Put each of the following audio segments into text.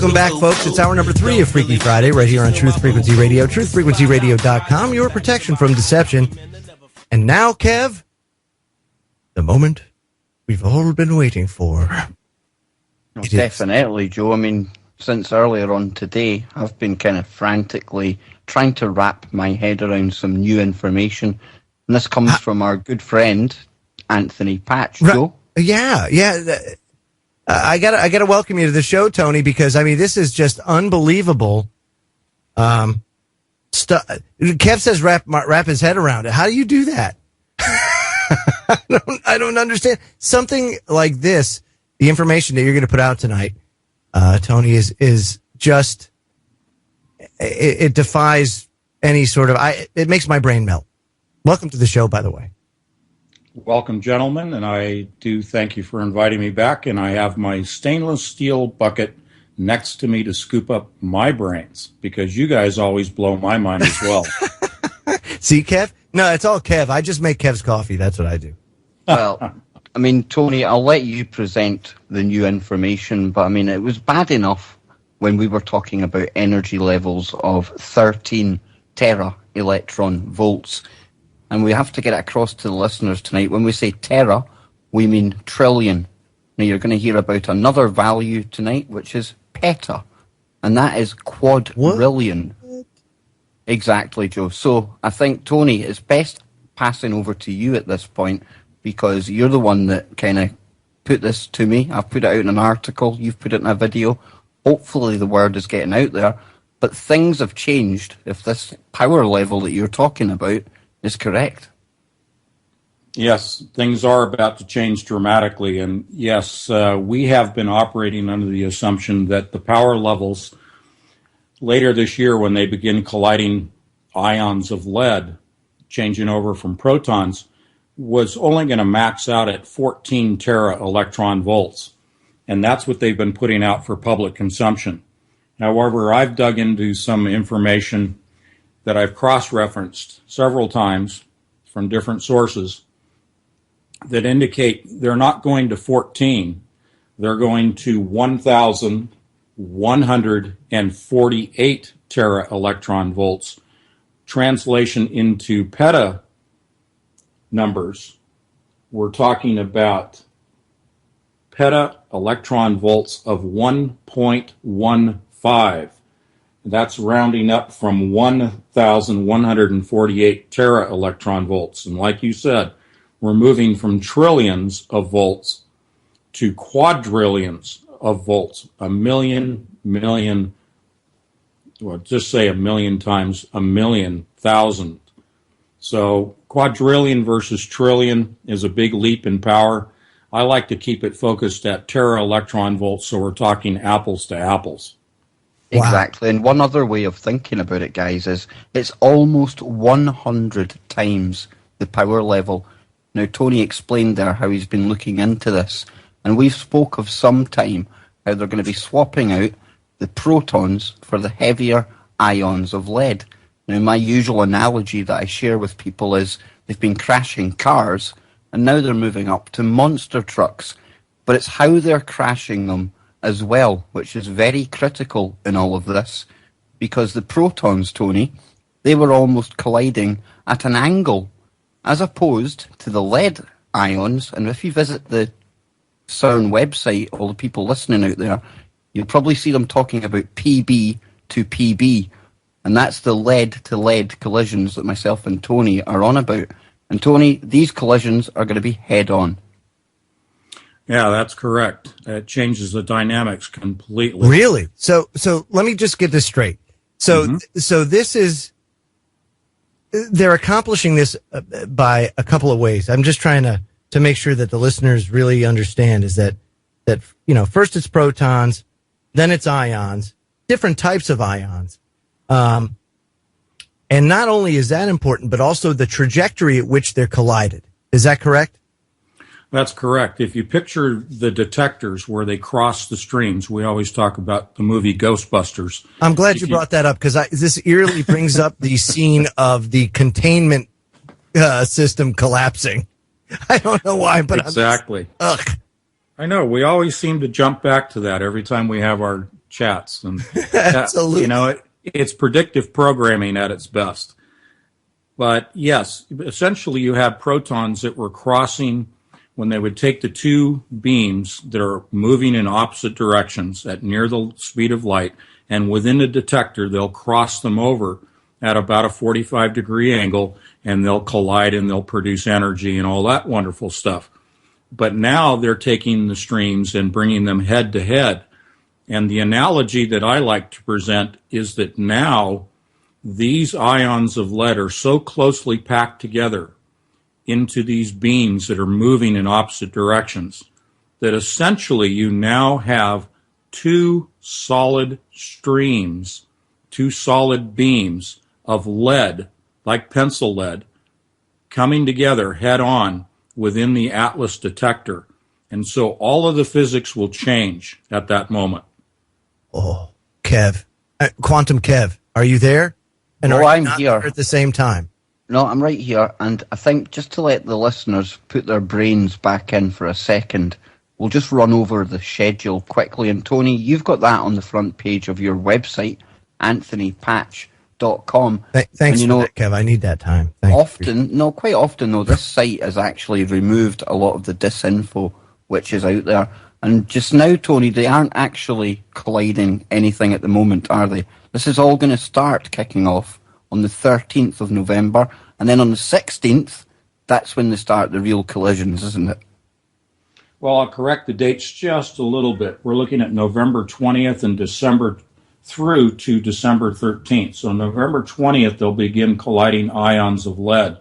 Welcome back, folks. It's hour number 3 of Freaky Friday right here on Truth Frequency Radio, truthfrequencyradio.com, your protection from deception. And now, Kev, the moment we've all been waiting for. Well, definitely, Joe. I mean, since earlier on today, I've been kind of frantically trying to wrap my head around some new information. And this comes from our good friend, Anthony Patch, Joe. Yeah. I gotta welcome you to the show, Tony, because I mean this is just unbelievable. Kev says wrap his head around it. How do you do that? I don't understand. Something like this, the information that you're going to put out tonight, Tony, is just it defies any sort of. It makes my brain melt. Welcome to the show, by the way. Welcome, gentlemen, and I do thank you for inviting me back, and I have my stainless steel bucket next to me to scoop up my brains, because you guys always blow my mind as well. See, Kev? No, it's all Kev. I just make Kev's coffee. That's what I do. Well, I mean, Tony, I'll let you present the new information, but I mean, it was bad enough when we were talking about energy levels of 13 tera electron volts. And we have to get it across to the listeners tonight. When we say tera, we mean trillion. Now, you're going to hear about another value tonight, which is peta. And that is quadrillion. What? Exactly, Joe. So I think, Tony, it's best passing over to you at this point, because you're the one that kind of put this to me. I've put it out in an article. You've put it in a video. Hopefully the word is getting out there. But things have changed if this power level that you're talking about is correct. Yes, things are about to change dramatically, and yes, we have been operating under the assumption that the power levels later this year, when they begin colliding ions of lead, changing over from protons, was only going to max out at 14 tera electron volts, and that's what they've been putting out for public consumption. However, I've dug into some information that I've cross-referenced several times from different sources that indicate they're not going to 14, they're going to 1,148 tera electron volts. Translation into peta numbers, we're talking about peta electron volts of 1.15. That's rounding up from 1,148 tera electron volts. And like you said, we're moving from trillions of volts to quadrillions of volts. Just say a million times a million thousand. So quadrillion versus trillion is a big leap in power. I like to keep it focused at tera electron volts, so we're talking apples to apples. Exactly. And one other way of thinking about it, guys, is it's almost 100 times the power level. Now, Tony explained there how he's been looking into this, and we've spoke of some time how they're going to be swapping out the protons for the heavier ions of lead. Now, my usual analogy that I share with people is they've been crashing cars, and now they're moving up to monster trucks. But it's how they're crashing them as well, which is very critical in all of this, because the protons, Tony, they were almost colliding at an angle, as opposed to the lead ions. And if you visit the CERN website, all the people listening out there, you'll probably see them talking about PB to PB, and that's the lead-to-lead collisions that myself and Tony are on about. And Tony, these collisions are going to be head-on. Yeah, that's correct. It changes the dynamics completely. Really? So let me just get this straight. So this is, they're accomplishing this by a couple of ways. I'm just trying to make sure that the listeners really understand is that, first it's protons, then it's ions, different types of ions. And not only is that important, but also the trajectory at which they're collided. Is that correct? That's correct. If you picture the detectors where they cross the streams, we always talk about the movie Ghostbusters. I'm glad you brought that up, because this eerily brings up the scene of the containment system collapsing. I don't know why, but exactly. Ugh. I know. We always seem to jump back to that every time we have our chats. And Absolutely. it's predictive programming at its best. But yes, essentially you have protons that were crossing when they would take the two beams that are moving in opposite directions at near the speed of light, and within the detector, they'll cross them over at about a 45-degree angle, and they'll collide and they'll produce energy and all that wonderful stuff. But now they're taking the streams and bringing them head to head. And the analogy that I like to present is that now these ions of lead are so closely packed together into these beams that are moving in opposite directions that essentially you now have two solid streams, two solid beams of lead, like pencil lead, coming together head on within the Atlas detector. And so all of the physics will change at that moment. Oh, Kev, Quantum Kev, are you there? And no, are you I'm here at the same time. No, I'm right here, and I think just to let the listeners put their brains back in for a second, we'll just run over the schedule quickly. And Tony, you've got that on the front page of your website, anthonypatch.com. Thanks for that, Kev. I need that time. Quite often, though, this site has actually removed a lot of the disinfo which is out there. And just now, Tony, they aren't actually colliding anything at the moment, are they? This is all going to start kicking off on the 13th of November, and then on the 16th, that's when they start the real collisions, isn't it? Well, I'll correct the dates just a little bit. We're looking at November 20th and December through to December 13th. So November 20th, they'll begin colliding ions of lead,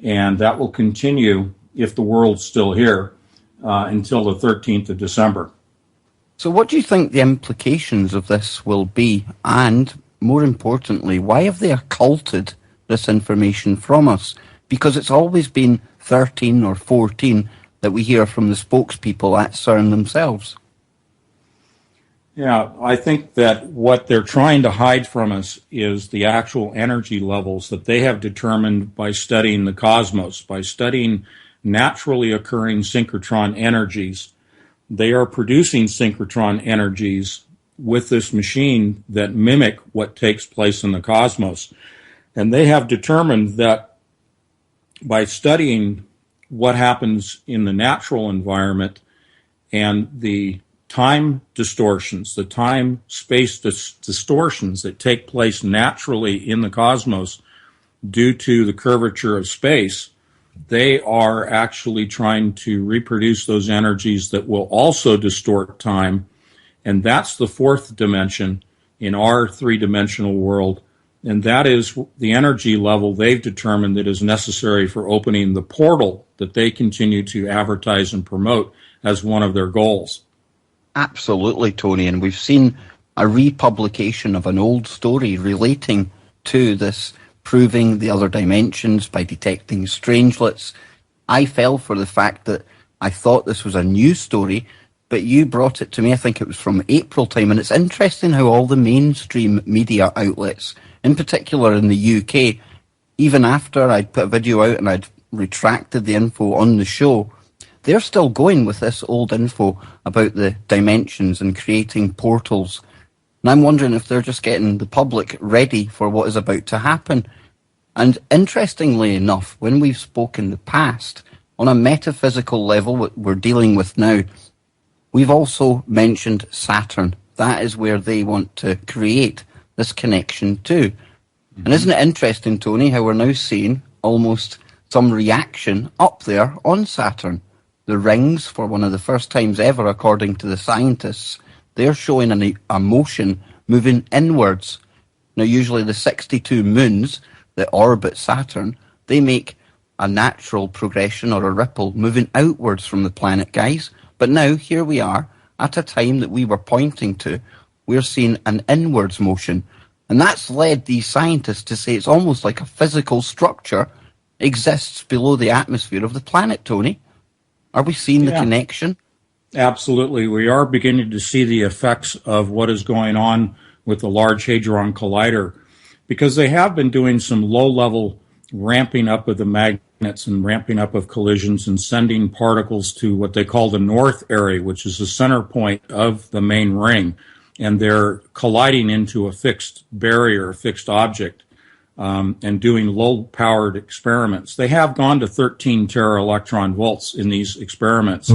and that will continue, if the world's still here, until the 13th of December. So what do you think the implications of this will be? And more importantly, why have they occulted this information from us? Because it's always been 13 or 14 that we hear from the spokespeople at CERN themselves. Yeah, I think that what they're trying to hide from us is the actual energy levels that they have determined by studying the cosmos, by studying naturally occurring synchrotron energies. They are producing synchrotron energies with this machine that mimic what takes place in the cosmos. And they have determined that by studying what happens in the natural environment and the time distortions, the time-space distortions that take place naturally in the cosmos due to the curvature of space, they are actually trying to reproduce those energies that will also distort time. And that's the fourth dimension in our three-dimensional world. And that is the energy level they've determined that is necessary for opening the portal that they continue to advertise and promote as one of their goals. Absolutely, Tony. And we've seen a republication of an old story relating to this, proving the other dimensions by detecting strangelets. I fell for the fact that I thought this was a new story, but you brought it to me, I think it was from April time, and it's interesting how all the mainstream media outlets, in particular in the UK, even after I'd put a video out and I'd retracted the info on the show, they're still going with this old info about the dimensions and creating portals. And I'm wondering if they're just getting the public ready for what is about to happen. And interestingly enough, when we've spoken in the past, on a metaphysical level, what we're dealing with now, we've also mentioned Saturn. That is where they want to create this connection too. Mm-hmm. And isn't it interesting, Tony, how we're now seeing almost some reaction up there on Saturn? The rings, for one of the first times ever, according to the scientists, they're showing a motion moving inwards. Now, usually the 62 moons that orbit Saturn, they make a natural progression or a ripple moving outwards from the planet, guys. But now, here we are, at a time that we were pointing to, we're seeing an inwards motion. And that's led these scientists to say it's almost like a physical structure exists below the atmosphere of the planet, Tony. Are we seeing the connection? Absolutely. We are beginning to see the effects of what is going on with the Large Hadron Collider, because they have been doing some low-level ramping up of the magnets and ramping up of collisions and sending particles to what they call the north area, which is the center point of the main ring. and they're colliding into a fixed barrier, a fixed object, and doing low-powered experiments. They have gone to 13 tera-electron volts in these experiments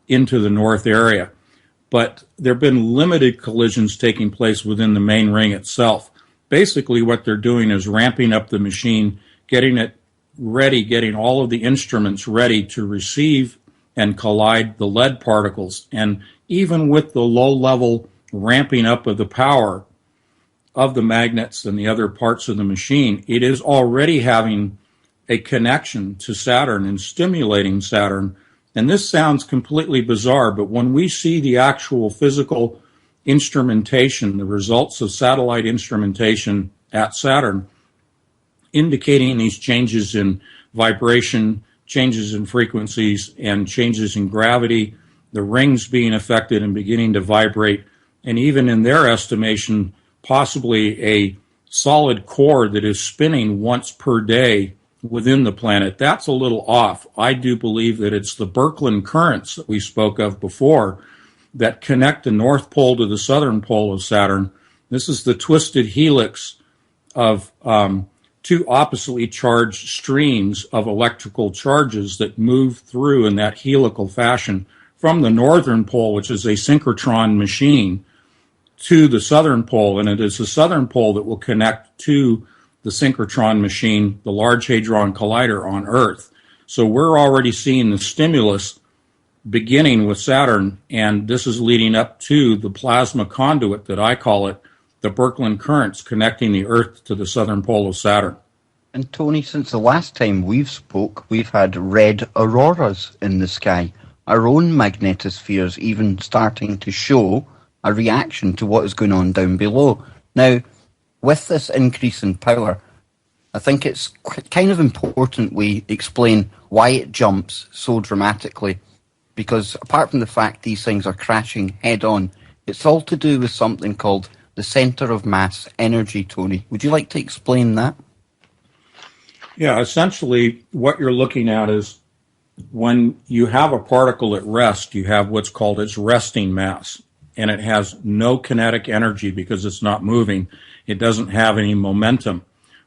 into the north area. But there have been limited collisions taking place within the main ring itself. Basically, what they're doing is ramping up the machine, getting it ready, getting all of the instruments ready to receive and collide the lead particles. And even with the low-level ramping up of the power of the magnets and the other parts of the machine, it is already having a connection to Saturn and stimulating Saturn. And this sounds completely bizarre, but when we see the actual physical instrumentation, the results of satellite instrumentation at Saturn, indicating these changes in vibration, changes in frequencies, and changes in gravity, the rings being affected and beginning to vibrate, and even in their estimation, possibly a solid core that is spinning once per day within the planet. That's a little off. I do believe that it's the Birkeland currents that we spoke of before that connect the North Pole to the southern pole of Saturn. This is the twisted helix of two oppositely charged streams of electrical charges that move through in that helical fashion from the northern pole, which is a synchrotron machine, to the southern pole. And it is the southern pole that will connect to the synchrotron machine, the Large Hadron Collider on Earth. So we're already seeing the stimulus beginning with Saturn, and this is leading up to the plasma conduit that I call it, the Birkeland currents connecting the Earth to the southern pole of Saturn. And Tony, since the last time we've spoke, we've had red auroras in the sky. Our own magnetospheres even starting to show a reaction to what is going on down below. Now, with this increase in power, I think it's kind of important we explain why it jumps so dramatically, because apart from the fact these things are crashing head-on, it's all to do with something called the center of mass energy, Tony. Would you like to explain that? Yeah, essentially what you're looking at is when you have a particle at rest, you have what's called its resting mass, and it has no kinetic energy because it's not moving. It doesn't have any momentum.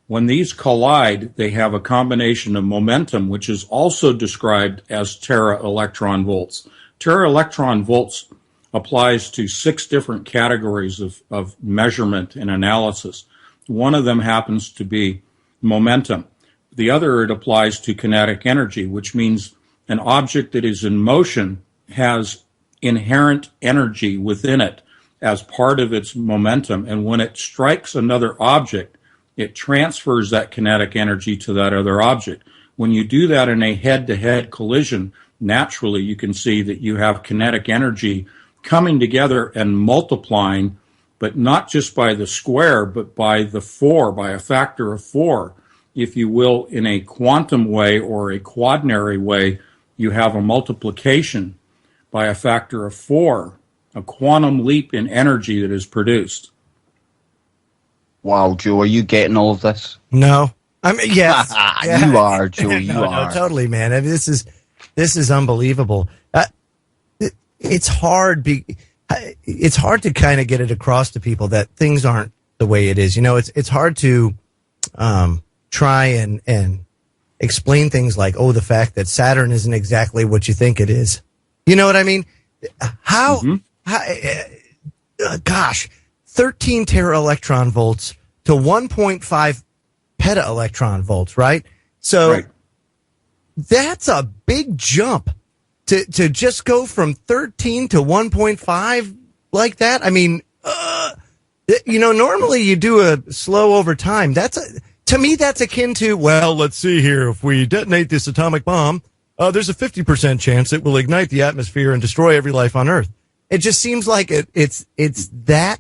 When these collide, they have a combination of momentum, which is also described as tera-electron volts. Tera-electron volts applies to 6 different categories of measurement and analysis. One of them happens to be momentum. The other, it applies to kinetic energy, which means an object that is in motion has inherent energy within it as part of its momentum. And when it strikes another object, it transfers that kinetic energy to that other object. When you do that in a head-to-head collision, naturally you can see that you have kinetic energy coming together and multiplying, but not just by the square, but by the 4, by a factor of 4. If you will, in a quantum way or a quaternary way, you have a multiplication by a factor of 4, a quantum leap in energy that is produced. Wow, Joe, are you getting all of this? No. I mean, yes. Yeah. You are, Joe, you are. No, totally, man. I mean, this is unbelievable. It's hard. It's hard to kind of get it across to people that things aren't the way it is. You know, it's hard to try and explain things like, oh, the fact that Saturn isn't exactly what you think it is. You know what I mean? How gosh, 13 tera-electron volts to 1.5 peta-electron volts, right? So that's a big jump to just go from 13 to 1.5 like that. I mean, you know, normally you do a slow over time. To me, that's akin to, well, let's see here. If we detonate this atomic bomb, there's a 50% chance it will ignite the atmosphere and destroy every life on Earth. It just seems like it's that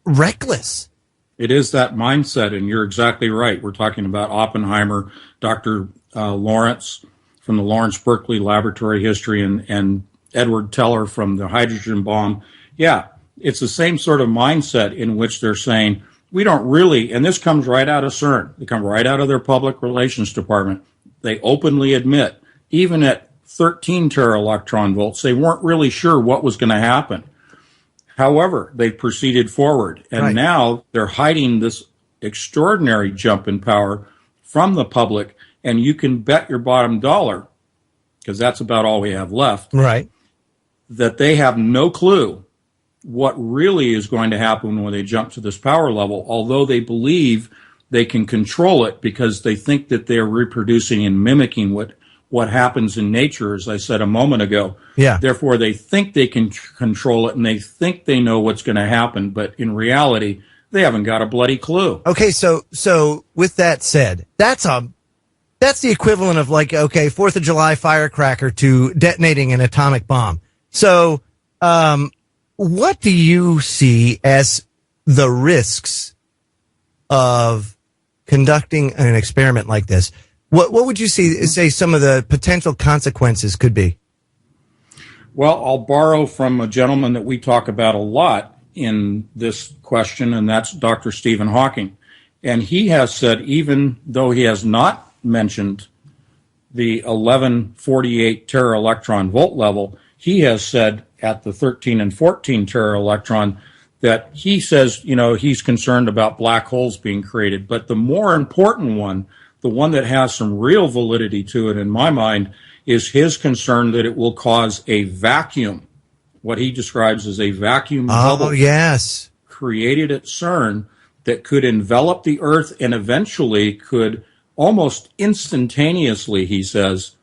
reckless. It is that mindset, and you're exactly right. We're talking about Oppenheimer, Dr. Lawrence from the Lawrence Berkeley Laboratory History, and Edward Teller from the hydrogen bomb. Yeah, it's the same sort of mindset in which they're saying, we don't really, and this comes right out of CERN. They come right out of their public relations department. They openly admit, even at 13 tera-electron volts, they weren't really sure what was going to happen. However, they proceeded forward, and now they're hiding this extraordinary jump in power from the public, and you can bet your bottom dollar, because that's about all we have left, that they have no clue what really is going to happen when they jump to this power level, although they believe they can control it because they think that they're reproducing and mimicking what happens in nature, as I said a moment ago. Yeah. Therefore, they think they can control it, and they think they know what's going to happen, but in reality, they haven't got a bloody clue. Okay, so with that said, that's the equivalent of like, okay, 4th of July firecracker to detonating an atomic bomb. So, what do you see as the risks of conducting an experiment like this? What would you say some of the potential consequences could be? Well, I'll borrow from a gentleman that we talk about a lot in this question, and that's Dr. Stephen Hawking. And he has said, even though he has not mentioned the 1148 tera electron volt level, he has said at the 13 and 14 tera electron that he says, he's concerned about black holes being created. But the more important one, the one that has some real validity to it in my mind, is his concern that it will cause a vacuum, what he describes as a vacuum bubble created at CERN that could envelop the Earth and eventually could almost instantaneously, he says,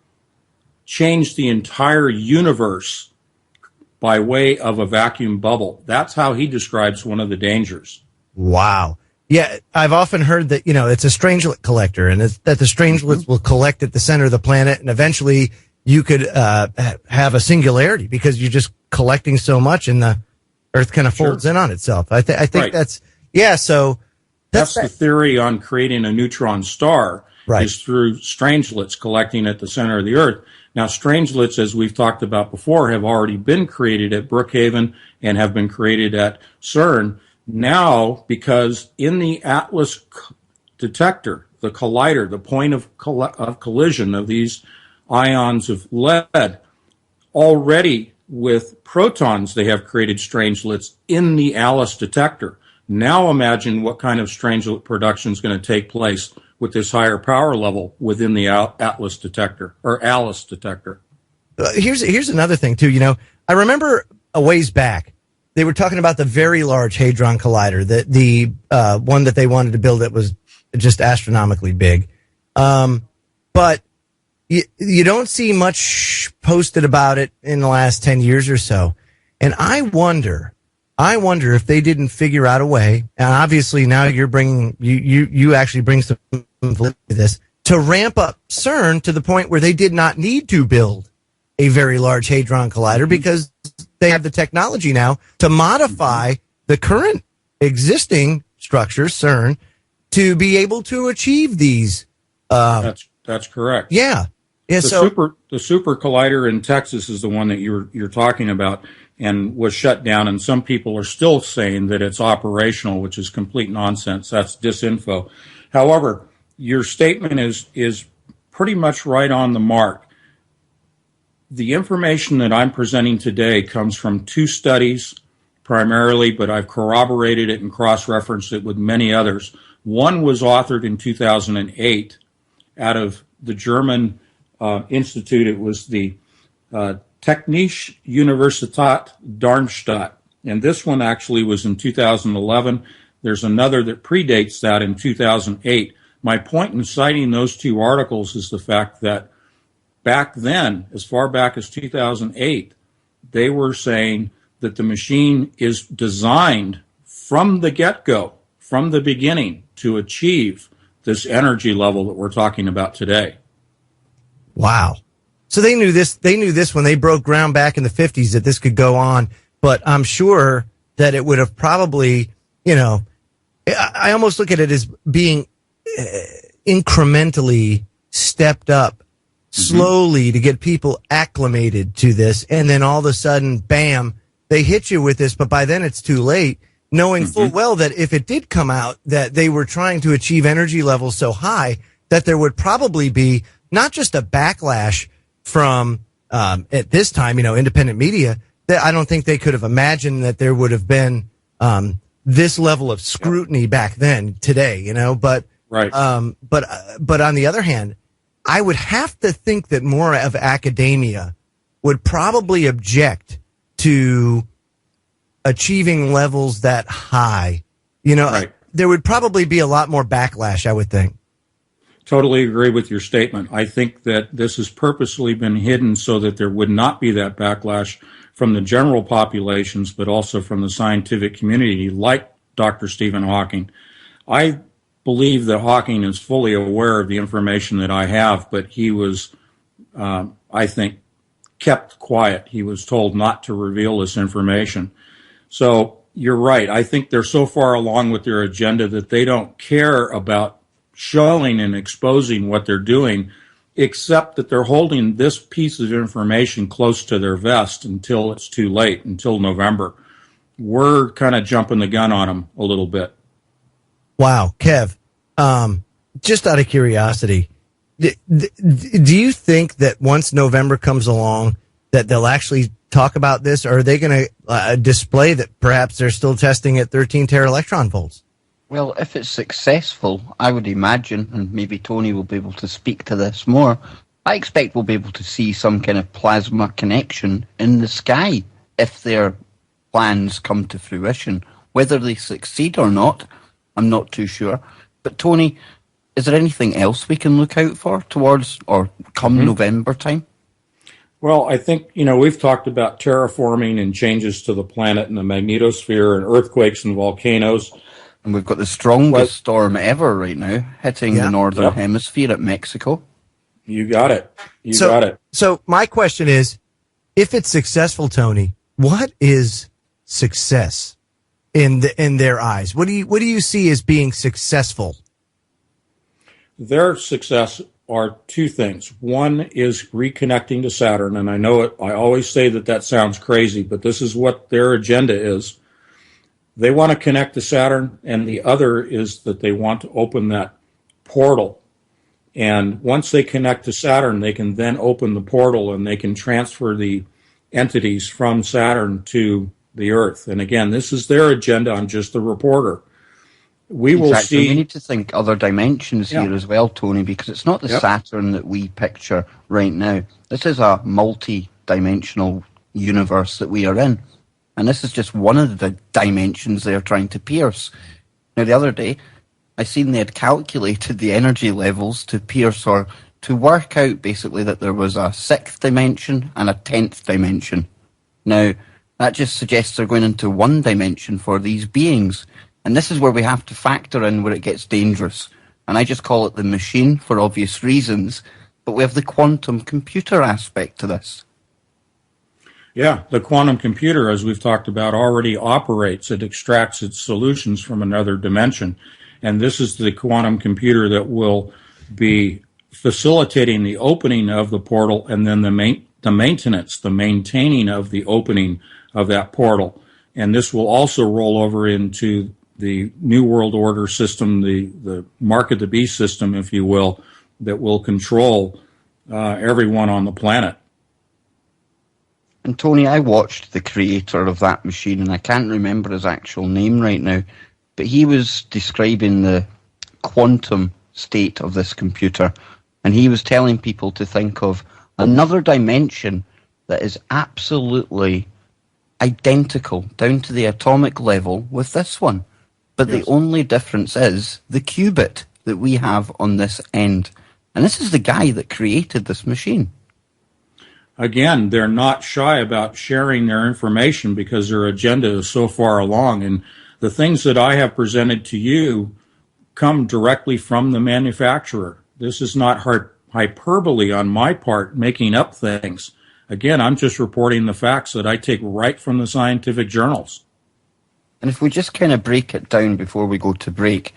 change the entire universe by way of a vacuum bubble. That's how he describes one of the dangers. Wow. Yeah, I've often heard that, it's a strangelet collector, and that the strangelets will collect at the center of the planet, and eventually you could have a singularity because you're just collecting so much, and the Earth kind of folds in on itself. I think that's the theory on creating a neutron star is through strangelets collecting at the center of the Earth. Now, strangelets, as we've talked about before, have already been created at Brookhaven and have been created at CERN. Now, because in the Atlas detector, the collider, the point of collision of these ions of lead, already with protons, they have created strangelets in the Atlas detector. Now imagine what kind of strangelet production is going to take place with this higher power level within the Atlas detector, or Alice detector. Here's another thing, too. I remember a ways back, they were talking about the Very Large Hadron Collider, the one that they wanted to build that was just astronomically big. But you don't see much posted about it in the last 10 years or so. And I wonder if they didn't figure out a way, and obviously now you're bringing, you actually bring some validity to this, to ramp up CERN to the point where they did not need to build a Very Large Hadron Collider because they have the technology now to modify the current existing structures, CERN, to be able to achieve these. That's correct. Yeah. The super collider in Texas is the one that you're talking about, and was shut down. And some people are still saying that it's operational, which is complete nonsense. That's disinfo. However, your statement is pretty much right on the mark. The information that I'm presenting today comes from two studies primarily, but I've corroborated it and cross-referenced it with many others. One was authored in 2008 out of the German institute. It was the Technische Universität Darmstadt. And this one actually was in 2011. There's another that predates that in 2008. My point in citing those two articles is the fact that back then, as far back as 2008, they were saying that the machine is designed from the get-go, from the beginning, to achieve this energy level that we're talking about today. Wow. So they knew this when they broke ground back in the 50s, that this could go on, but I'm sure that it would have probably, I almost look at it as being incrementally stepped up slowly to get people acclimated to this. And then all of a sudden, bam, they hit you with this. But by then it's too late, knowing full well that if it did come out that they were trying to achieve energy levels so high that there would probably be not just a backlash from, at this time, independent media, I don't think they could have imagined that there would have been this level of scrutiny back then, today, but right. But on the other hand, I would have to think that more of academia would probably object to achieving levels that high. Right. There would probably be a lot more backlash, I would think. Totally agree with your statement. I think that this has purposely been hidden so that there would not be that backlash from the general populations, but also from the scientific community, like Dr. Stephen Hawking. I believe that Hawking is fully aware of the information that I have, but he was, I think, kept quiet. He was told not to reveal this information. So you're right. I think they're so far along with their agenda that they don't care about showing and exposing what they're doing, except that they're holding this piece of information close to their vest until it's too late, until November. We're kind of jumping the gun on them a little bit. Wow. Kev, just out of curiosity, do you think that once November comes along that they'll actually talk about this, or are they going to display that perhaps they're still testing at 13 tera-electron volts? Well, if it's successful, I would imagine, and maybe Tony will be able to speak to this more, I expect we'll be able to see some kind of plasma connection in the sky if their plans come to fruition. Whether they succeed or not, I'm not too sure. But Tony, is there anything else we can look out for towards or come November time? Well, I think, we've talked about terraforming and changes to the planet and the magnetosphere and earthquakes and volcanoes. And we've got the strongest storm ever right now hitting the northern hemisphere at Mexico. You got it. You got it. So my question is, if it's successful, Tony, what is success in their eyes? What do you see as being successful? Their success are two things. One is reconnecting to Saturn, and I know it. I always say that sounds crazy, but this is what their agenda is. They want to connect to Saturn, and the other is that they want to open that portal. And once they connect to Saturn, they can then open the portal and they can transfer the entities from Saturn to the Earth. And again, this is their agenda. I'm just the reporter. We will see. We need to think other dimensions here as well, Tony, because it's not the Saturn that we picture right now. This is a multi-dimensional universe that we are in. And this is just one of the dimensions they're trying to pierce. Now, the other day, I seen they had calculated the energy levels to pierce or to work out basically that there was a 6th dimension and a 10th dimension. Now, that just suggests they're going into one dimension for these beings. And this is where we have to factor in where it gets dangerous. And I just call it the machine for obvious reasons. But we have the quantum computer aspect to this. Yeah, the quantum computer, as we've talked about, already operates. It extracts its solutions from another dimension. And this is the quantum computer that will be facilitating the opening of the portal and then the maintenance, the maintaining of the opening of that portal. And this will also roll over into the New World Order system, the Mark of the Beast system, if you will, that will control everyone on the planet. And Tony, I watched the creator of that machine, and I can't remember his actual name right now, but he was describing the quantum state of this computer, and he was telling people to think of another dimension that is absolutely identical, down to the atomic level, with this one. But the only difference is the qubit that we have on this end. And this is the guy that created this machine. Again, they're not shy about sharing their information because their agenda is so far along. And the things that I have presented to you come directly from the manufacturer. This is not hyperbole on my part, making up things. Again, I'm just reporting the facts that I take right from the scientific journals. And if we just kind of break it down before we go to break,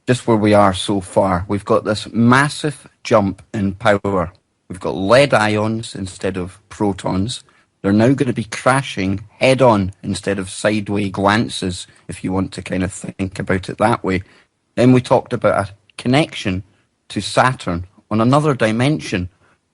just where we are so far, we've got this massive jump in power. We've got lead ions instead of protons. They're now going to be crashing head-on instead of sideways glances, if you want to kind of think about it that way. Then we talked about a connection to Saturn on another dimension.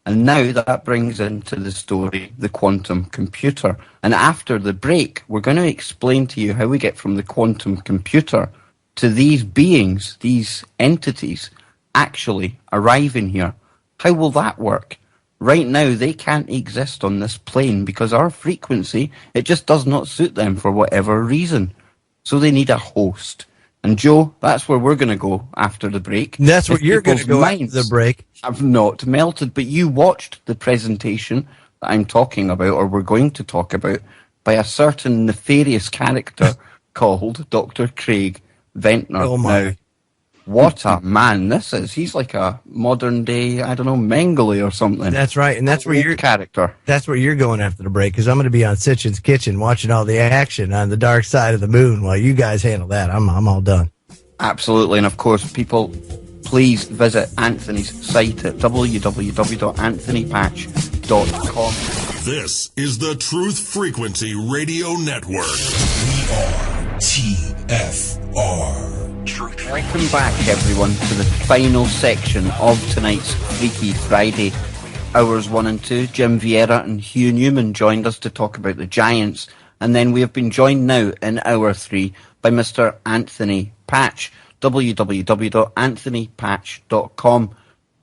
And now that brings into the story the quantum computer. And after the break, we're going to explain to you how we get from the quantum computer to these beings, these entities, actually arriving here. How will that work? Right now, they can't exist on this plane because our frequency, it just does not suit them for whatever reason. So they need a host. And Joe, that's where we're going to go after the break. That's where you're going to go after the break. I've not melted, but you watched the presentation that I'm talking about, or we're going to talk about, by a certain nefarious character called Dr. Craig Ventnor. Oh my. Now, what a man this is. He's like a modern day, I don't know, Mengele or something. That's right. And that's where your character. That's where you're going after the break, because I'm going to be on Sitchin's Kitchen watching all the action on the dark side of the moon while you guys handle that. I'm all done. Absolutely. And of course, people, please visit Anthony's site at www.anthonypatch.com. This is the Truth Frequency Radio Network. We are TFR. Welcome back, everyone, to the final section of tonight's Freaky Friday. Hours 1 and 2, Jim Vieira and Hugh Newman joined us to talk about the Giants. And then we have been joined now in Hour 3 by Mr. Anthony Patch, www.anthonypatch.com.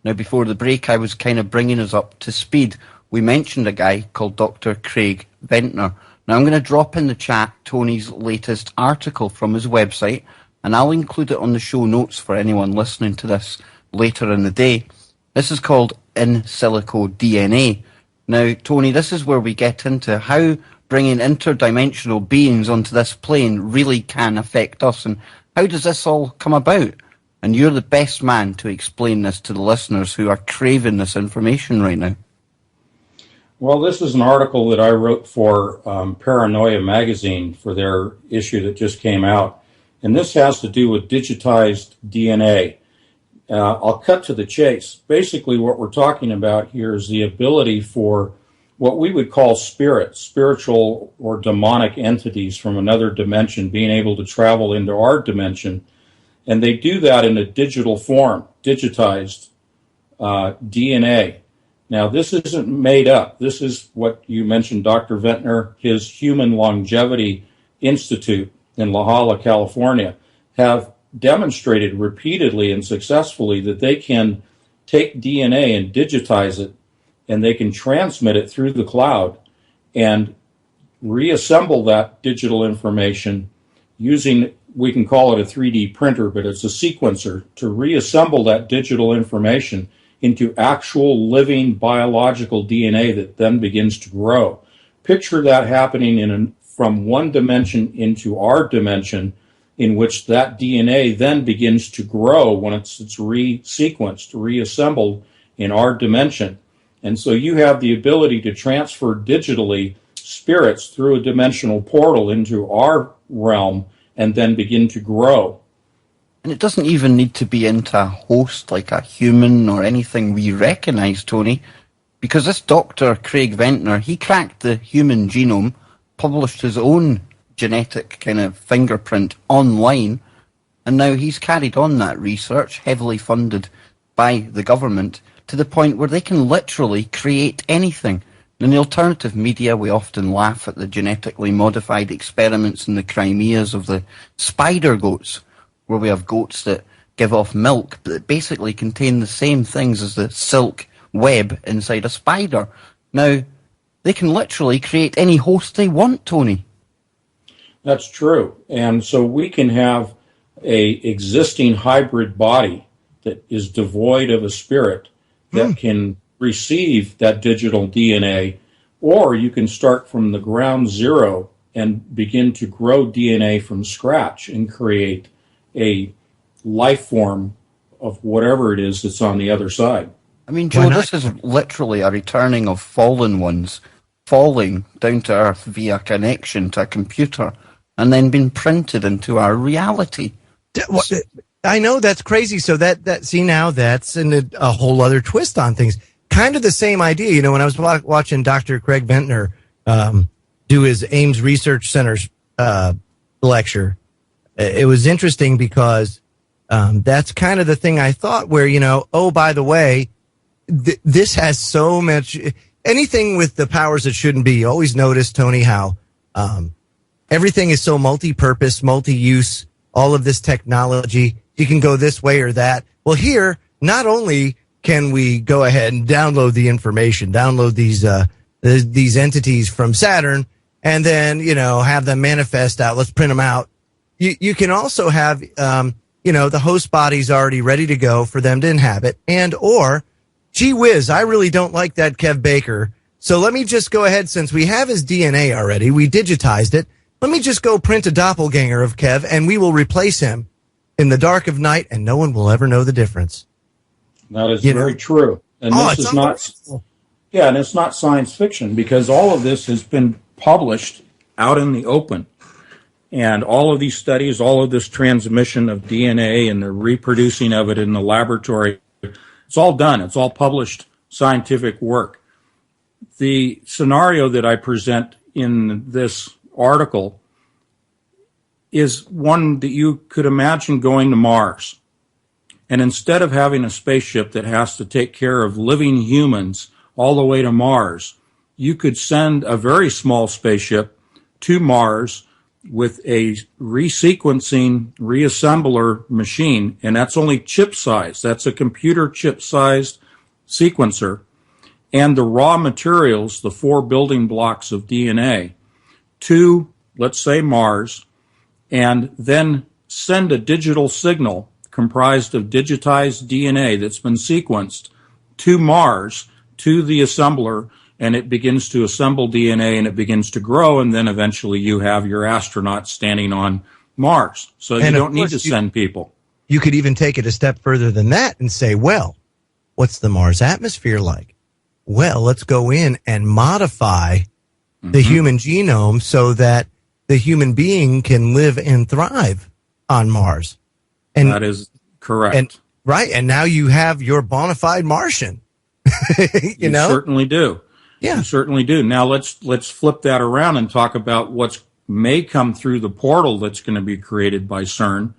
Now, before the break, I was kind of bringing us up to speed. We mentioned a guy called Dr. Craig Ventnor. Now, I'm going to drop in the chat Tony's latest article from his website, and I'll include it on the show notes for anyone listening to this later in the day. This is called In Silico DNA. Now, Tony, this is where we get into how bringing interdimensional beings onto this plane really can affect us, and how does this all come about? And you're the best man to explain this to the listeners who are craving this information right now. Well, this is an article that I wrote for Paranoia magazine for their issue that just came out. And this has to do with digitized DNA. I'll cut to the chase. Basically, what we're talking about here is the ability for what we would call spirits, spiritual or demonic entities from another dimension being able to travel into our dimension. And they do that in a digital form, digitized DNA. Now, this isn't made up. This is what you mentioned, Dr. Ventnor, his Human Longevity Institute in La Jolla, California, have demonstrated repeatedly and successfully that they can take DNA and digitize it, and they can transmit it through the cloud and reassemble that digital information using, we can call it a 3D printer, but it's a sequencer, to reassemble that digital information into actual living biological DNA that then begins to grow. Picture that happening from one dimension into our dimension, in which that DNA then begins to grow when it's re-sequenced, reassembled in our dimension. And so you have the ability to transfer digitally spirits through a dimensional portal into our realm and then begin to grow. And it doesn't even need to be into a host like a human or anything we recognize, Tony, because this Dr. Craig Ventnor, he cracked the human genome, published his own genetic kind of fingerprint online, and now he's carried on that research, heavily funded by the government, to the point where they can literally create anything. In the alternative media, we often laugh at the genetically modified experiments in the Crimeas of the spider goats, where we have goats that give off milk, but that basically contain the same things as the silk web inside a spider. Now, they can literally create any host they want, Tony. That's true. And so we can have a existing hybrid body that is devoid of a spirit that can receive that digital DNA, or you can start from the ground zero and begin to grow DNA from scratch and create a life form of whatever it is that's on the other side. I mean, Joe, this is literally a returning of fallen ones falling down to Earth via connection to a computer and then being printed into our reality. I know, that's crazy. So see, now that's a whole other twist on things. Kind of the same idea. You know, when I was watching Dr. Craig Ventnor do his Ames Research Center's lecture, it was interesting because that's kind of the thing I thought, where, you know, oh, by the way, this has so much, anything with the powers that shouldn't be. You always notice, Tony, how everything is so multi-purpose, multi-use, all of this technology. You can go this way or that. Well, here, not only can we go ahead and download the information, download these entities from Saturn, and then, have them manifest out. Let's print them out. You can also have, the host bodies already ready to go for them to inhabit, or, gee whiz, I really don't like that Kev Baker. So let me just go ahead, since we have his DNA already, we digitized it. Let me just go print a doppelganger of Kev, and we will replace him in the dark of night, and no one will ever know the difference. That is very true. And this is not, and it's not science fiction, because all of this has been published out in the open. And all of these studies, all of this transmission of DNA and the reproducing of it in the laboratory, it's all done. It's all published scientific work. The scenario that I present in this article is one that you could imagine going to Mars. And instead of having a spaceship that has to take care of living humans all the way to Mars, you could send a very small spaceship to Mars with a resequencing reassembler machine, and that's only chip size. That's a computer chip-sized sequencer, and the raw materials, the 4 building blocks of DNA, to, let's say, Mars, and then send a digital signal comprised of digitized DNA that's been sequenced to Mars, to the assembler, and it begins to assemble DNA, and it begins to grow, and then eventually you have your astronauts standing on Mars. So you don't need to send people. You could even take it a step further than that and say, well, what's the Mars atmosphere like? Well, let's go in and modify the human genome so that the human being can live and thrive on Mars. And that is correct. And now you have your bona fide Martian. you know? Certainly do. Yeah. You certainly do. Now let's flip that around and talk about what may come through the portal that's going to be created by CERN.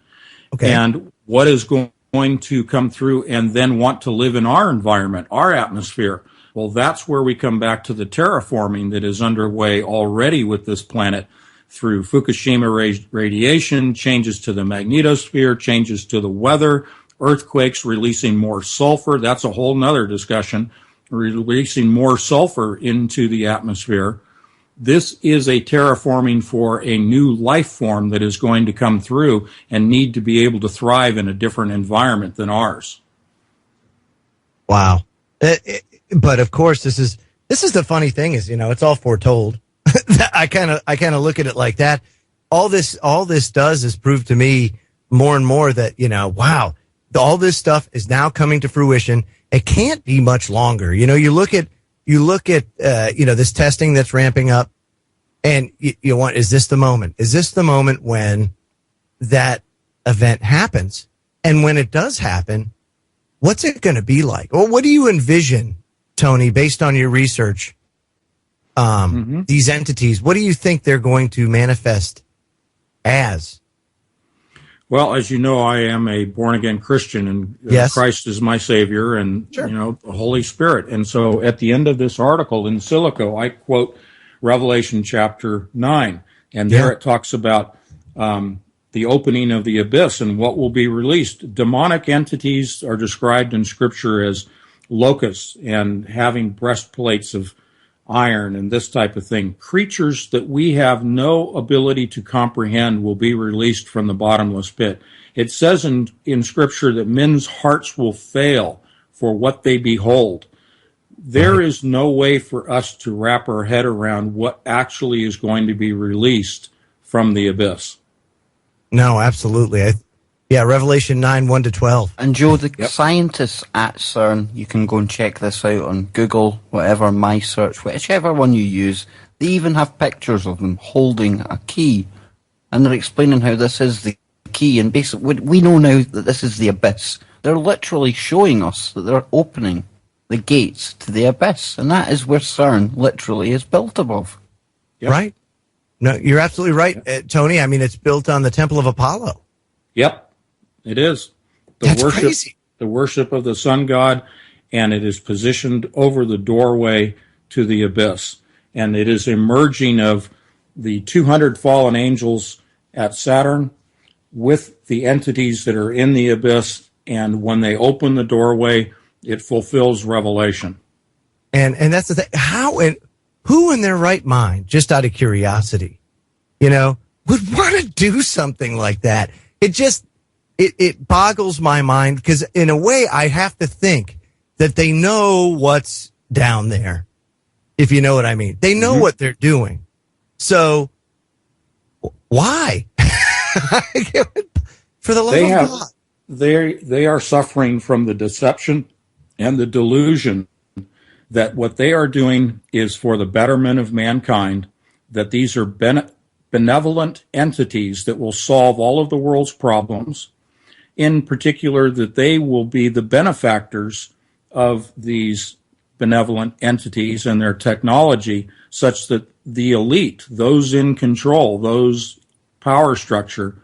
Okay. And what is going to come through and then want to live in our environment, our atmosphere. Well, that's where we come back to the terraforming that is underway already with this planet through Fukushima radiation, changes to the magnetosphere, changes to the weather, earthquakes releasing more sulfur. That's a whole nother discussion. Releasing more sulfur into the atmosphere. This is a terraforming for a new life form that is going to come through and need to be able to thrive in a different environment than ours. Wow. But of course, this is the funny thing is, it's all foretold. I kind of look at it like that. All this does is prove to me more and more that, wow, all this stuff is now coming to fruition. It can't be much longer. You look at this testing that's ramping up, and you want, is this the moment? Is this the moment when that event happens? And when it does happen, what's it going to be like? Or what do you envision, Tony, based on your research? These entities, what do you think they're going to manifest as? Well, as you know, I am a born-again Christian, and yes. Christ is my Savior, and, sure. The Holy Spirit. And so at the end of this article in Silico, I quote Revelation chapter 9, and there it talks about the opening of the abyss and what will be released. Demonic entities are described in Scripture as locusts and having breastplates of iron and this type of thing. Creatures that we have no ability to comprehend will be released from the bottomless pit. It says in Scripture that men's hearts will fail for what they behold. There is no way for us to wrap our head around what actually is going to be released from the abyss. No, absolutely. Revelation 9, 1-12. And Joe, the scientists at CERN, you can go and check this out on Google, whatever, My Search, whichever one you use. They even have pictures of them holding a key, and they're explaining how this is the key. And basically, we know now that this is the abyss. They're literally showing us that they're opening the gates to the abyss, and that is where CERN literally is built above. Yep. Right? No, you're absolutely right, Tony. I mean, it's built on the Temple of Apollo. Yep. It is. That's crazy. The worship of the sun god. and it is positioned over the doorway to the abyss. And it is a merging of the 200 fallen angels at Saturn with the entities that are in the abyss, and when they open the doorway, it fulfills Revelation. And that's the thing. How and who in their right mind, just out of curiosity, would want to do something like that? It boggles my mind, because in a way I have to think that they know what's down there, if you know what I mean. They know what they're doing. So why? For the love of God. They are suffering from the deception and the delusion that what they are doing is for the betterment of mankind, that these are benevolent entities that will solve all of the world's problems, in particular that they will be the benefactors of these benevolent entities and their technology, such that the elite, those in control, those power structure,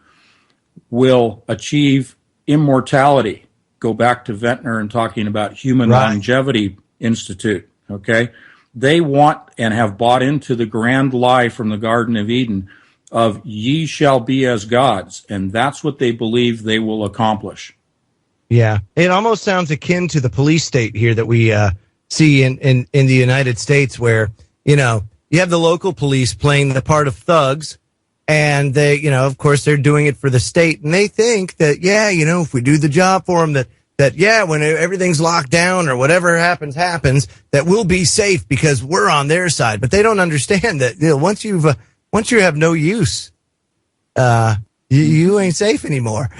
will achieve immortality. Go back to Ventnor and talking about Human Longevity Institute, okay? They want and have bought into the grand lie from the Garden of Eden of ye shall be as gods, and that's what they believe they will accomplish. Yeah, it almost sounds akin to the police state here that we see in the United States, where, you have the local police playing the part of thugs, and they, of course, they're doing it for the state, and they think that, if we do the job for them, that when everything's locked down or whatever happens, that we'll be safe because we're on their side. But they don't understand that once you have no use, you ain't safe anymore.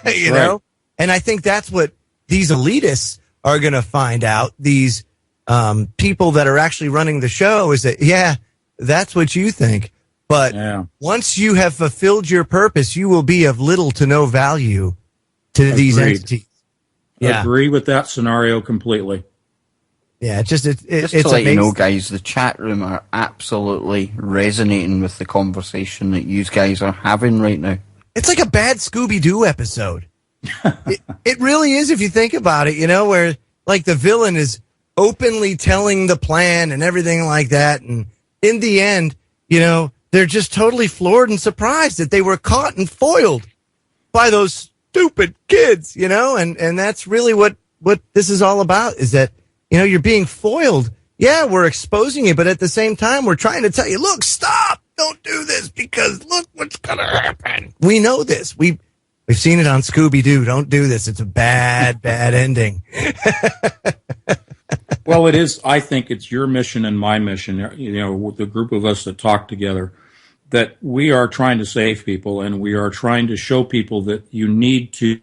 you know? And I think that's what these elitists are going to find out. These people that are actually running the show is that, that's what you think. But once you have fulfilled your purpose, you will be of little to no value to these entities. Agree with that scenario completely. Yeah, just to let amazing. You know, guys, the chat room are absolutely resonating with the conversation that you guys are having right now. It's like a bad Scooby-Doo episode. it really is, if you think about it, where like the villain is openly telling the plan and everything like that. And in the end, they're just totally floored and surprised that they were caught and foiled by those stupid kids, and that's really what this is all about, is that, you're being foiled. Yeah, we're exposing you, but at the same time, we're trying to tell you, look, stop, don't do this, because look what's going to happen. We know this. We've seen it on Scooby-Doo. Don't do this. It's a bad, bad ending. Well, it is. I think it's your mission and my mission, with the group of us that talk together, that we are trying to save people, and we are trying to show people that you need to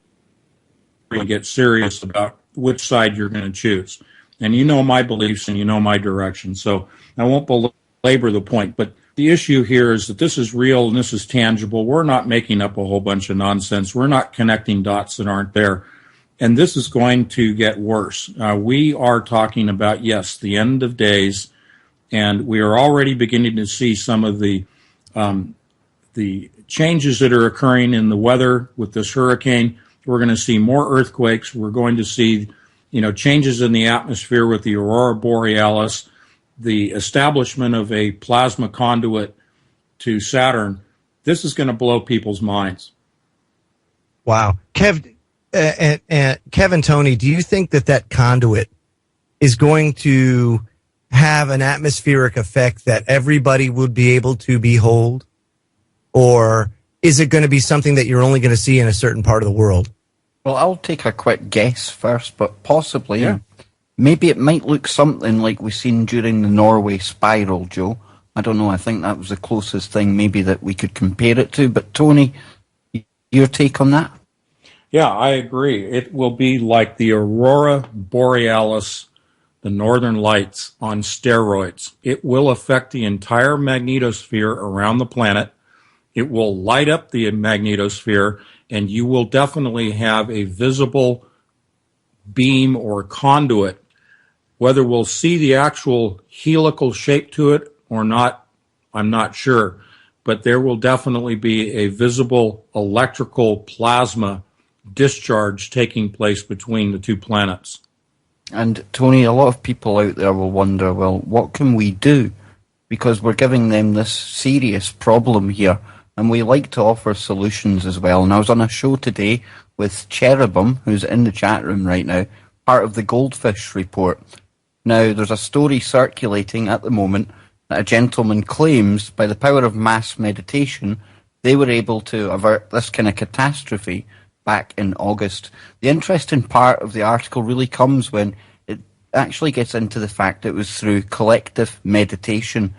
get serious about which side you're going to choose. And my beliefs and my direction, so I won't belabor the point. But the issue here is that this is real and this is tangible. We're not making up a whole bunch of nonsense. We're not connecting dots that aren't there. And this is going to get worse. We are talking about, the end of days, and we are already beginning to see some of the changes that are occurring in the weather with this hurricane. We're going to see more earthquakes. We're going to see, changes in the atmosphere with the aurora borealis, the establishment of a plasma conduit to Saturn. This is going to blow people's minds. Wow. Kev and Tony, do you think that conduit is going to have an atmospheric effect that everybody would be able to behold? Or is it going to be something that you're only going to see in a certain part of the world? Well, I'll take a quick guess first, but possibly, maybe it might look something like we've seen during the Norway spiral, Joe. I don't know, I think that was the closest thing maybe that we could compare it to. But Tony, your take on that? Yeah, I agree. It will be like the aurora borealis, the northern lights on steroids. It will affect the entire magnetosphere around the planet. It will light up the magnetosphere, and you will definitely have a visible beam or conduit. Whether we'll see the actual helical shape to it or not, I'm not sure. But there will definitely be a visible electrical plasma discharge taking place between the two planets. And Tony, a lot of people out there will wonder, well, what can we do? Because we're giving them this serious problem here, and we like to offer solutions as well. And I was on a show today with Cherubim, who's in the chat room right now, part of the Goldfish Report. Now, there's a story circulating at the moment that a gentleman claims by the power of mass meditation, they were able to avert this kind of catastrophe back in August. The interesting part of the article really comes when it actually gets into the fact it was through collective meditation.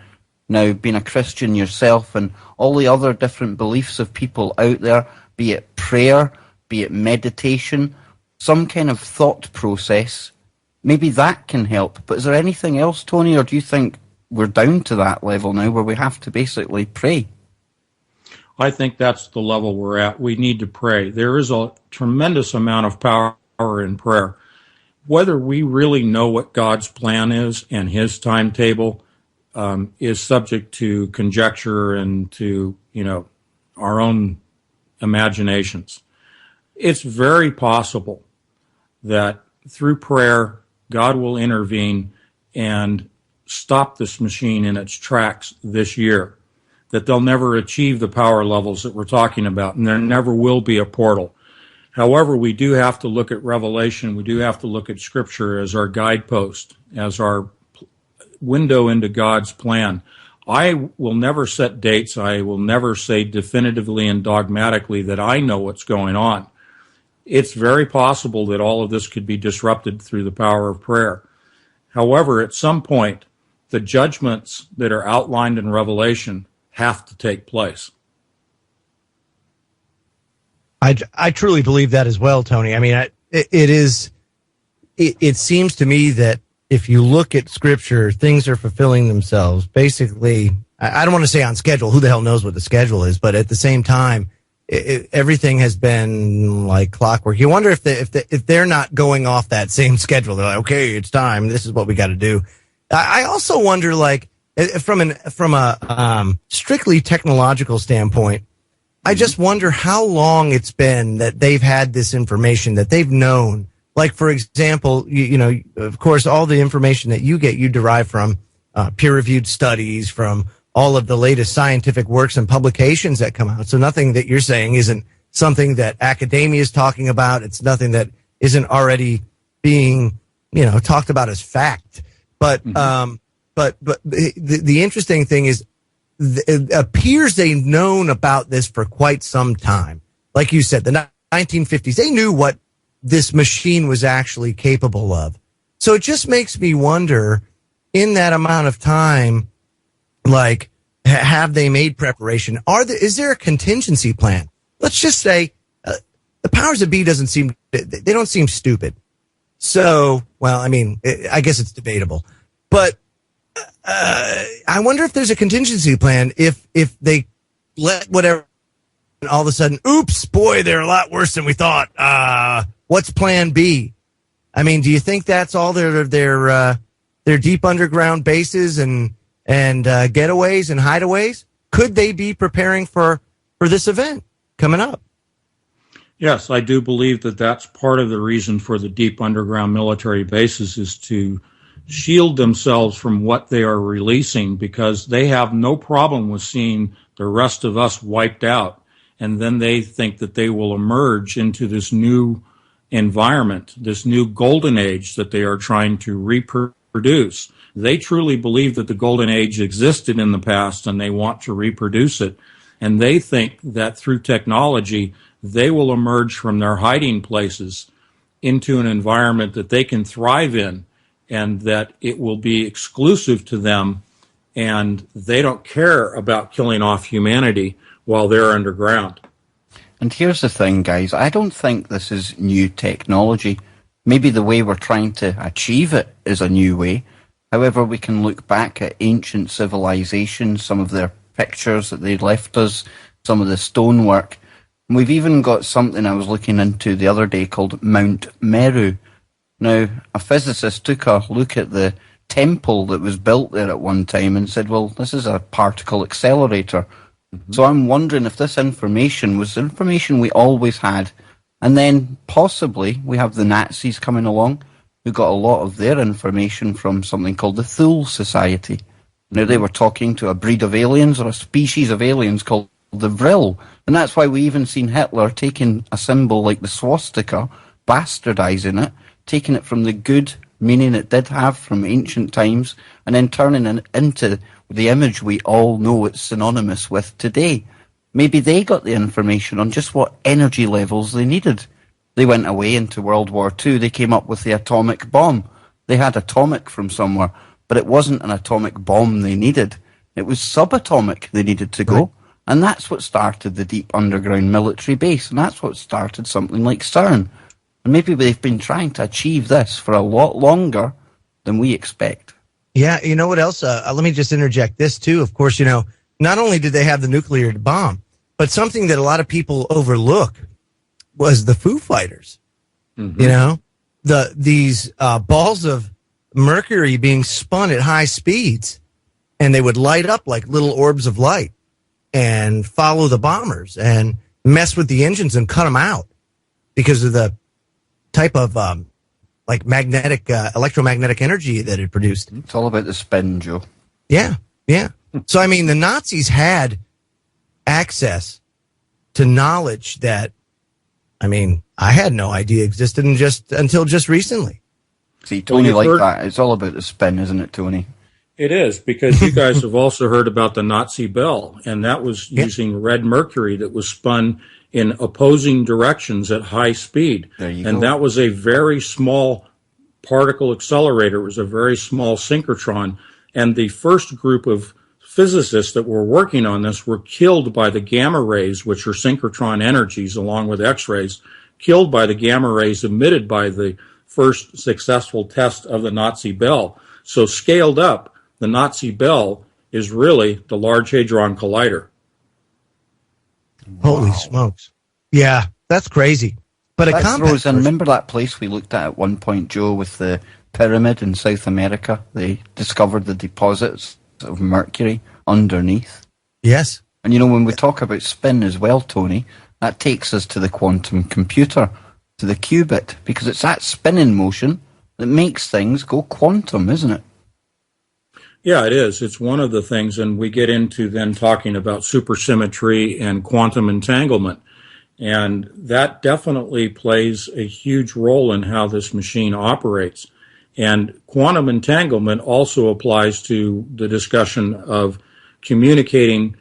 Now, being a Christian yourself and all the other different beliefs of people out there, be it prayer, be it meditation, some kind of thought process, maybe that can help. But is there anything else, Tony, or do you think we're down to that level now where we have to basically pray? I think that's the level we're at. We need to pray. There is a tremendous amount of power in prayer. Whether we really know what God's plan is and his timetable is subject to conjecture and to, our own imaginations. It's very possible that through prayer, God will intervene and stop this machine in its tracks this year, that they'll never achieve the power levels that we're talking about, and there never will be a portal. However, we do have to look at Revelation, we do have to look at Scripture as our guidepost, as our window into God's plan. I will never set dates, I will never say definitively and dogmatically that I know what's going on. It's very possible that all of this could be disrupted through the power of prayer. However, at some point, the judgments that are outlined in Revelation have to take place. I truly believe that as well, Tony. I mean, it seems to me that if you look at Scripture, things are fulfilling themselves. Basically, I don't want to say on schedule. Who the hell knows what the schedule is? But at the same time, everything has been like clockwork. You wonder if they're not going off that same schedule. They're like, okay, it's time. This is what we got to do. I also wonder, like, from a strictly technological standpoint, I just wonder how long it's been that they've had this information, that they've known. Like, for example, of course, all the information that you get, you derive from peer-reviewed studies, from all of the latest scientific works and publications that come out. So nothing that you're saying isn't something that academia is talking about. It's nothing that isn't already being, talked about as fact. But the interesting thing is, it appears they've known about this for quite some time. Like you said, the 1950s, they knew what this machine was actually capable of. So it just makes me wonder, in that amount of time, like, have they made preparation? Is there a contingency plan? Let's just say the powers that be they don't seem stupid. So, well, I mean, I guess it's debatable, but I wonder if there's a contingency plan if they let whatever, and all of a sudden, oops, boy, they're a lot worse than we thought. What's plan B? I mean, do you think that's all their deep underground bases and getaways and hideaways? Could they be preparing for this event coming up? Yes, I do believe that that's part of the reason for the deep underground military bases, is to shield themselves from what they are releasing, because they have no problem with seeing the rest of us wiped out. And then they think that they will emerge into this new environment, this new golden age that they are trying to reproduce. They truly believe that the golden age existed in the past and they want to reproduce it. And they think that through technology, they will emerge from their hiding places into an environment that they can thrive in, and that it will be exclusive to them, and they don't care about killing off humanity while they're underground. And here's the thing, guys. I don't think this is new technology. Maybe the way we're trying to achieve it is a new way. However, we can look back at ancient civilizations, some of their pictures that they left us, some of the stonework. And we've even got something I was looking into the other day called Mount Meru. Now, a physicist took a look at the temple that was built there at one time and said, well, this is a particle accelerator. Mm-hmm. So I'm wondering if this information was information we always had, and then possibly we have the Nazis coming along, who got a lot of their information from something called the Thule Society. Now, they were talking to a breed of aliens, or a species of aliens called the Vril. And that's why we even seen Hitler taking a symbol like the swastika, bastardizing it, taking it from the good meaning it did have from ancient times, and then turning it into the image we all know it's synonymous with today. Maybe they got the information on just what energy levels they needed. They went away into World War II. They came up with the atomic bomb. They had atomic from somewhere, but it wasn't an atomic bomb they needed. It was subatomic they needed to go. Right. And that's what started the deep underground military base. And that's what started something like CERN. And maybe they've been trying to achieve this for a lot longer than we expect. Yeah, you know what else? Let me just interject this, too. Of course, not only did they have the nuclear bomb, but something that a lot of people overlook was the Foo Fighters. Mm-hmm. These balls of mercury being spun at high speeds, and they would light up like little orbs of light and follow the bombers and mess with the engines and cut them out because of the type of electromagnetic energy that it produced. It's all about the spin, Joe. Yeah. So, I mean, the Nazis had access to knowledge that, I had no idea existed until just recently. See, Tony, that. It's all about the spin, isn't it, Tony? It is, because you guys have also heard about the Nazi bell, and that was using red mercury that was spun in opposing directions at high speed. There you go. That was a very small particle accelerator. It was a very small synchrotron. And the first group of physicists that were working on this were killed by the gamma rays, which are synchrotron energies along with X-rays, killed by the gamma rays emitted by the first successful test of the Nazi bell. So scaled up, the Nazi bell is really the Large Hadron Collider. Wow. Holy smokes. Yeah, that's crazy. But that throws in, remember that place we looked at one point, Joe, with the pyramid in South America? They discovered the deposits of mercury underneath. Yes. And when we talk about spin as well, Tony, that takes us to the quantum computer, to the qubit, because it's that spinning motion that makes things go quantum, isn't it? Yeah, it is. It's one of the things, and we get into then talking about supersymmetry and quantum entanglement. And that definitely plays a huge role in how this machine operates. And quantum entanglement also applies to the discussion of communicating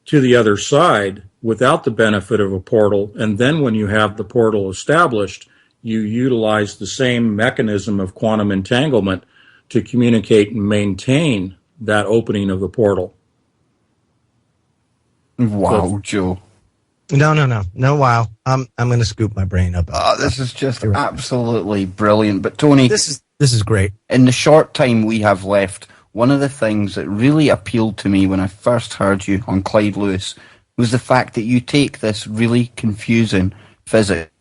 to the other side without the benefit of a portal. And then when you have the portal established, you utilize the same mechanism of quantum entanglement to communicate and maintain that opening of the portal. Wow, Joe. No, wow. I'm going to scoop my brain up. This is just absolutely brilliant. But Tony, this is great. In the short time we have left, one of the things that really appealed to me when I first heard you on Clyde Lewis was the fact that you take this really confusing physics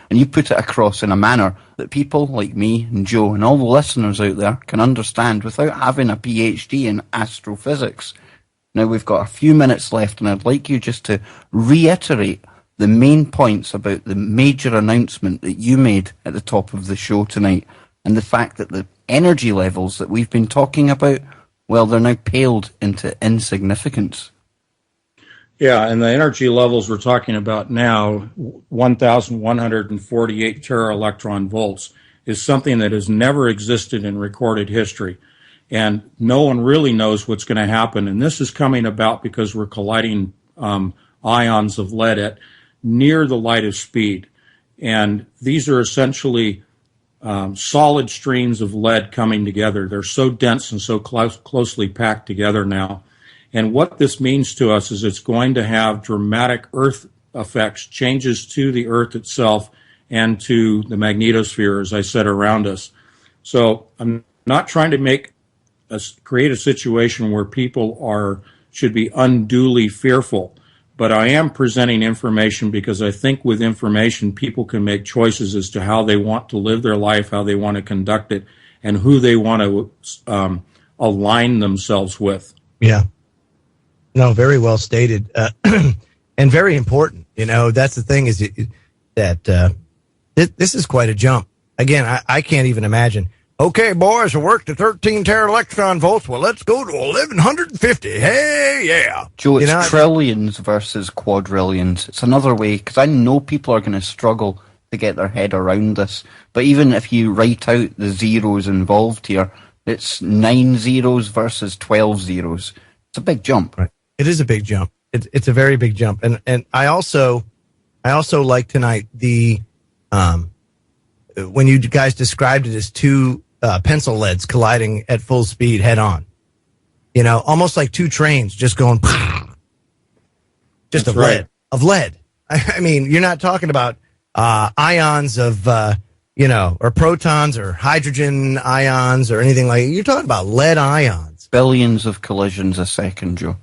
and you put it across in a manner that people like me and Joe and all the listeners out there can understand without having a PhD in astrophysics. Now we've got a few minutes left, and I'd like you just to reiterate the main points about the major announcement that you made at the top of the show tonight, and the fact that the energy levels that we've been talking about, well, they're now paled into insignificance. Yeah, and the energy levels we're talking about now, 1,148 tera-electron volts, is something that has never existed in recorded history. And no one really knows what's going to happen. And this is coming about because we're colliding ions of lead at near the light of speed. And these are essentially solid streams of lead coming together. They're so dense and so closely packed together now. And what this means to us is it's going to have dramatic Earth effects, changes to the Earth itself and to the magnetosphere, as I said, around us. So I'm not trying to create a situation where people should be unduly fearful. But I am presenting information because I think with information, people can make choices as to how they want to live their life, how they want to conduct it, and who they want to align themselves with. Yeah. No, very well stated, and very important. That's the thing is that this is quite a jump. again, I can't even imagine. Okay, boys, I worked at 13 teraelectron volts. Well, let's go to 1150. Hey, yeah. Joe, it's trillions versus quadrillions. It's another way, because I know people are going to struggle to get their head around this. But even if you write out the zeros involved here, it's 9 zeros versus 12 zeros. It's a big jump. Right. It is a big jump. It's a very big jump. And I also like tonight the when you guys described it as two pencil leads colliding at full speed head on. You know, almost like two trains just going just of lead. I mean, you're not talking about ions of or protons or hydrogen ions or anything like that. You're talking about lead ions. Billions of collisions a second, Joe.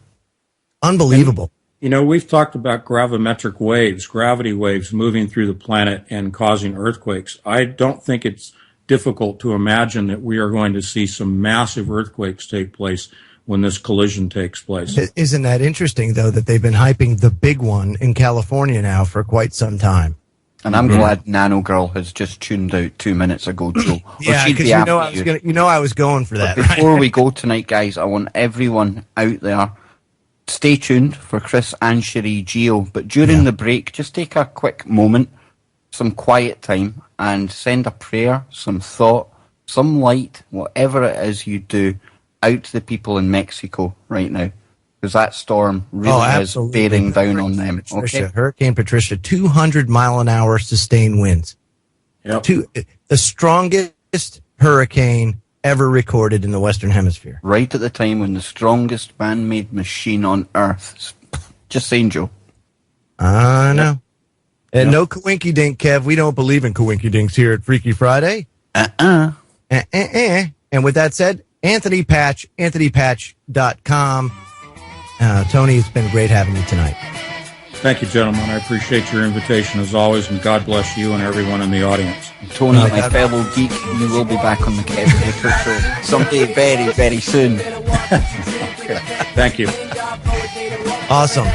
Unbelievable. And, we've talked about gravimetric waves, gravity waves moving through the planet and causing earthquakes. I don't think it's difficult to imagine that we are going to see some massive earthquakes take place when this collision takes place. Isn't that interesting, though, that they've been hyping the big one in California now for quite some time? And I'm glad Nano Girl has just tuned out 2 minutes ago, Joe. Yeah, because I was going for that. But before we go tonight, guys, I want everyone out there, stay tuned for Chris and Cherie Geo. But during the break, just take a quick moment, some quiet time, and send a prayer, some thought, some light, whatever it is you do, out to the people in Mexico right now. Because that storm really is bearing down on them. Patricia, Hurricane Patricia, 200-mile-an-hour sustained winds. Yep. The strongest hurricane ever recorded in the Western Hemisphere. Right at the time when the strongest man-made machine on Earth. Just saying, Joe. I know. And no coinky-dink, Kev. We don't believe in coinky-dinks here at Freaky Friday. And with that said, Anthony Patch, anthonypatch.com. Tony, it's been great having you tonight. Thank you, gentlemen. I appreciate your invitation as always, and God bless you and everyone in the audience. Tony, my fellow geek, you will be back on the Kevin Show someday very, very soon. Thank you. Awesome.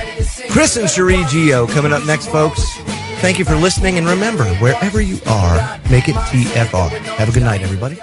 Chris and Cherie Geo coming up next, folks. Thank you for listening, and remember, wherever you are, make it TFR. Have a good night, everybody.